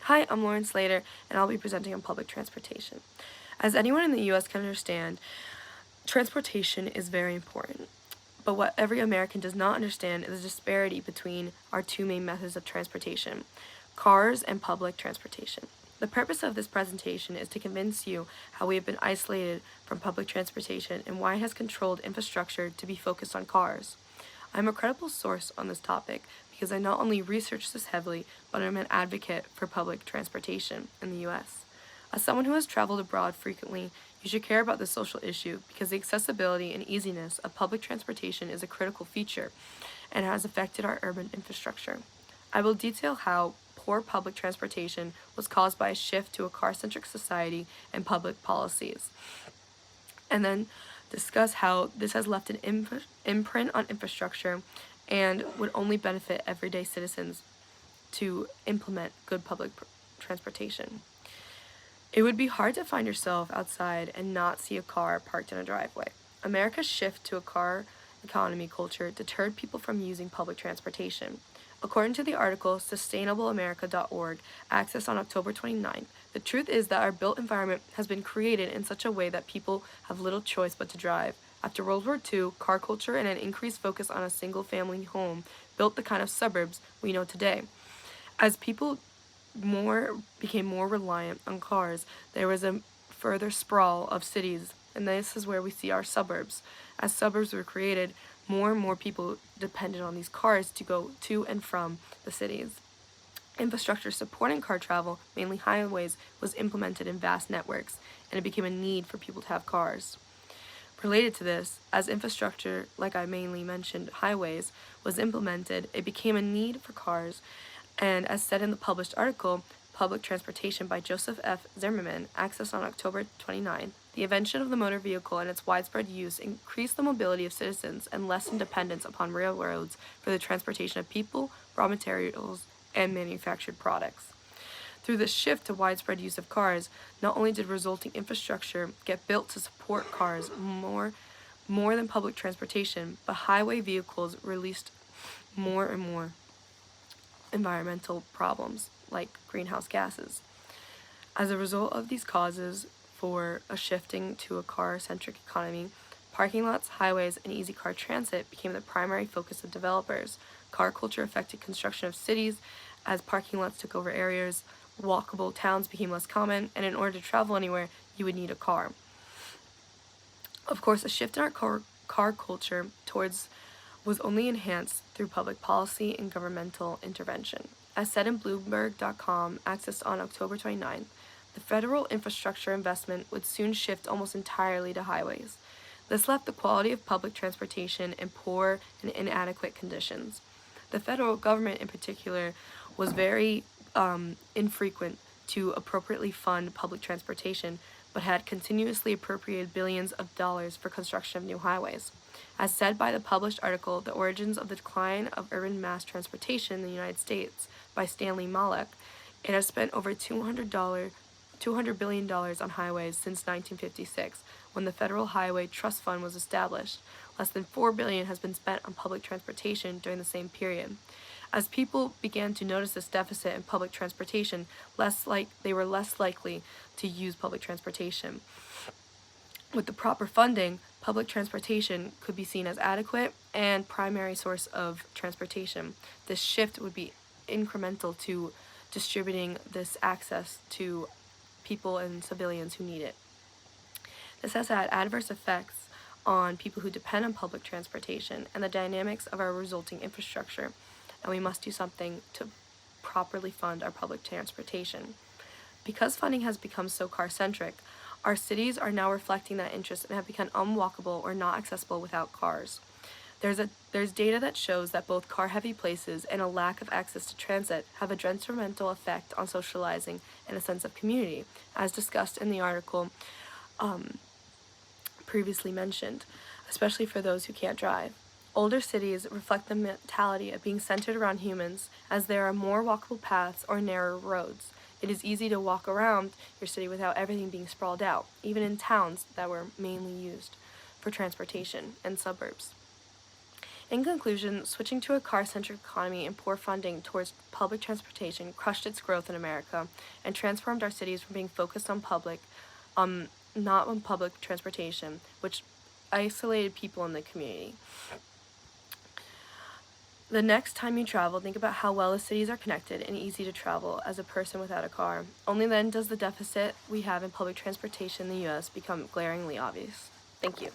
Hi, I'm Lauren Slater, and I'll be presenting on public transportation. As anyone in the U.S. can understand, transportation is very important. But what every American does not understand is the disparity between our two main methods of transportation, cars and public transportation. The purpose of this presentation is to convince you how we have been isolated from public transportation and why it has controlled infrastructure to be focused on cars. I'm a credible source on this topic because I not only research this heavily, but I'm an advocate for public transportation in the US. As someone who has traveled abroad frequently, you should care about this social issue because the accessibility and easiness of public transportation is a critical feature and has affected our urban infrastructure. I will detail how poor public transportation was caused by a shift to a car-centric society and public policies, and then discuss how this has left an imprint on infrastructure and would only benefit everyday citizens to implement good public transportation. It would be hard to find yourself outside and not see a car parked in a driveway. America's shift to a car economy culture deterred people from using public transportation. According to the article sustainableamerica.org, accessed on October 29, the truth is that our built environment has been created in such a way that people have little choice but to drive. After World War II, car culture and an increased focus on a single-family home built the kind of suburbs we know today. As people became more reliant on cars, there was a further sprawl of cities, and this is where we see our suburbs. As suburbs were created, more and more people depended on these cars to go to and from the cities. Infrastructure supporting car travel, mainly highways, was implemented in vast networks, and it became a need for people to have cars. Related to this, as infrastructure, like I mainly mentioned, highways, was implemented, it became a need for cars, and as said in the published article, Public Transportation by Joseph F. Zimmerman, accessed on October 29, the invention of the motor vehicle and its widespread use increased the mobility of citizens and lessened dependence upon railroads for the transportation of people, raw materials, and manufactured products. Through this shift to widespread use of cars, not only did resulting infrastructure get built to support cars more than public transportation, but highway vehicles released more and more environmental problems like greenhouse gases. As a result of these causes for a shifting to a car-centric economy, parking lots, highways, and easy car transit became the primary focus of developers. Car culture affected construction of cities as parking lots took over areas, walkable towns became less common, and in order to travel anywhere, you would need a car. Of course, a shift in our car culture towards was only enhanced through public policy and governmental intervention. As said in Bloomberg.com, accessed on October 29, the federal infrastructure investment would soon shift almost entirely to highways. This left the quality of public transportation in poor and inadequate conditions. The federal government, in particular, was very infrequent to appropriately fund public transportation, but had continuously appropriated billions of dollars for construction of new highways. As said by the published article, The Origins of the Decline of Urban Mass Transportation in the United States by Stanley Malek, it has spent over $200 billion on highways since 1956, when the Federal Highway Trust Fund was established. Less than $4 billion has been spent on public transportation during the same period. As people began to notice this deficit in public transportation, they were less likely to use public transportation. With the proper funding, public transportation could be seen as adequate and primary source of transportation. This shift would be incremental to distributing this access to people and civilians who need it. This has had adverse effects on people who depend on public transportation and the dynamics of our resulting infrastructure, and we must do something to properly fund our public transportation. Because funding has become so car-centric, our cities are now reflecting that interest and have become unwalkable or not accessible without cars. There's data that shows that both car-heavy places and a lack of access to transit have a detrimental effect on socializing and a sense of community, as discussed in the article previously mentioned, especially for those who can't drive. Older cities reflect the mentality of being centered around humans, as there are more walkable paths or narrow roads. It is easy to walk around your city without everything being sprawled out, even in towns that were mainly used for transportation and suburbs. In conclusion, switching to a car-centric economy and poor funding towards public transportation crushed its growth in America and transformed our cities from being focused on not on public transportation, which isolated people in the community. The next time you travel, think about how well the cities are connected and easy to travel as a person without a car. Only then does the deficit we have in public transportation in the U.S. become glaringly obvious. Thank you.